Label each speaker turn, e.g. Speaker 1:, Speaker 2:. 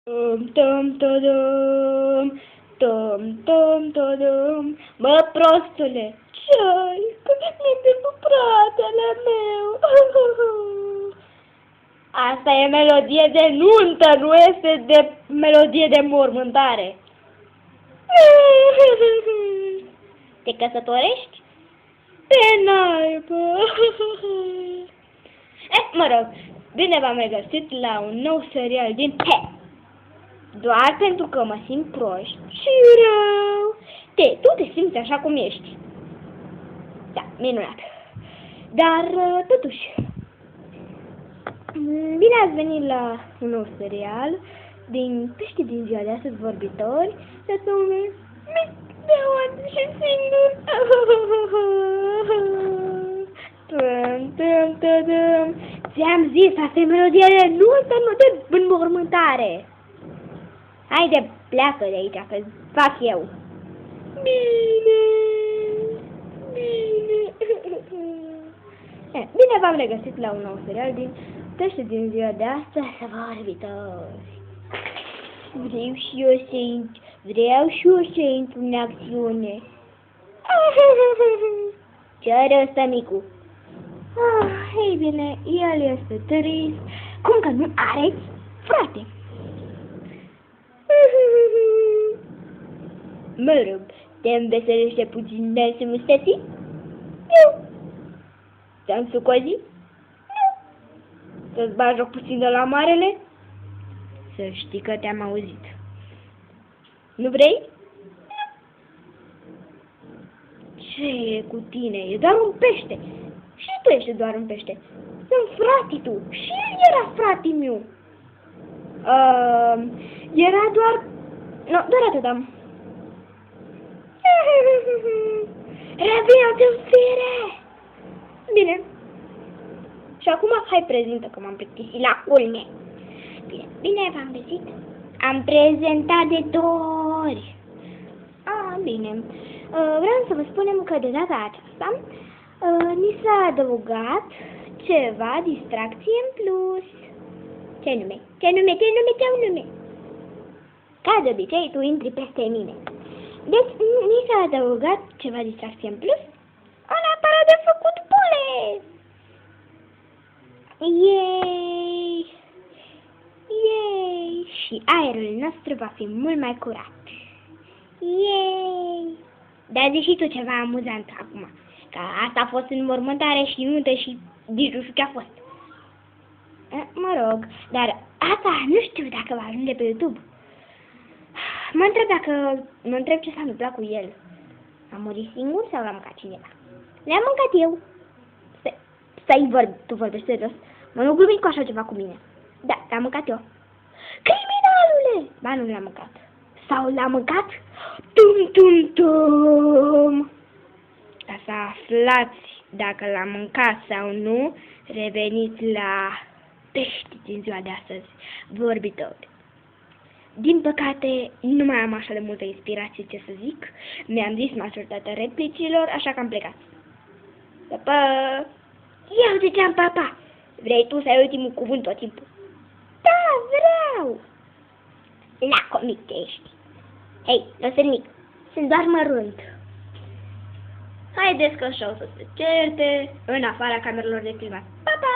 Speaker 1: Tom, tom. Bă, prostule, ce-ai? Că mi-ai pierdut fratele meu. Asta e melodie de nuntă, nu este de melodie de mormântare. Te căsătorești? Pe naibă. Mă rog, bine v-am regăsit la un nou serial din doar pentru că mă simt prost și rău. Tu te simți așa cum ești. Da, minunat. Dar, totuși, bine ați venit la un nou serial din Pești din ziua de astăzi vorbitori, de nume Mic, Deon și Singur. Ți-am zis, asta e melodia de nuntă, nu de înmormântare. Haide, pleacă de aici, că fac eu. Bine. Bine v-am regăsit la un nou serial din Pești din ziua de astăzi vorbitori. Vreau și eu să intru în acțiune. Ce are ăsta, micu? Ei bine, el este trist. Cum că nu are frate? Mă rog, te înveselește puțin dansul mustății? Nu. Dansul cozii? Nu. Să-ți bagi joc puțin de la marele? Să știi că te-am auzit. Nu vrei? Ce e cu tine? E doar un pește. Și tu ești doar un pește. Sunt fratii tu. Și el era fratii meu. Era doar... Nu, doar atât am. Răbia-te în fire! Bine. Și acum hai prezintă că m-am plictisit la culme. Bine v-am găsit. Am prezentat de 2 ori. Bine. Vreau să vă spunem că de data aceasta ni s-a adăugat ceva distracție în plus. Ce nume? Ca de obicei, tu intri peste mine. Deci, ni s-a adăugat ceva distracție în plus. Un aparat de făcut pule! Yay! Și aerul nostru va fi mult mai curat. Yay! Dar zi și tu ceva amuzant acum. Că asta a fost înmormântare și nuntă și nici nu știu ce a fost. Mă rog, dar asta nu știu dacă va ajunge pe YouTube. Mă întreb ce s-a întâmplat cu el. A murit singur sau l-a mâncat cineva? Le-am mâncat eu. Tu vorbești serios? Mă nu glumi cu așa ceva cu mine. Da, l-am mâncat eu. Criminalule! Ba, nu l-am mâncat. Sau l-am mâncat? Tum! Ca să aflați dacă l-am mâncat sau nu, reveniți la Pești din ziua de astăzi vorbitori. Din păcate, nu mai am așa de multă inspirație ce să zic. Mi-am zis majoritatea replicilor, așa că am plecat. Pa! Eu ziceam papa! Vrei tu să ai ultimul cuvânt tot timpul? Da, vreau! La comic ești. Hei, nu sunt mic, sunt doar mărunt. Haideți că așa o să se certe în afara camerelor de filmat. Pa, pa!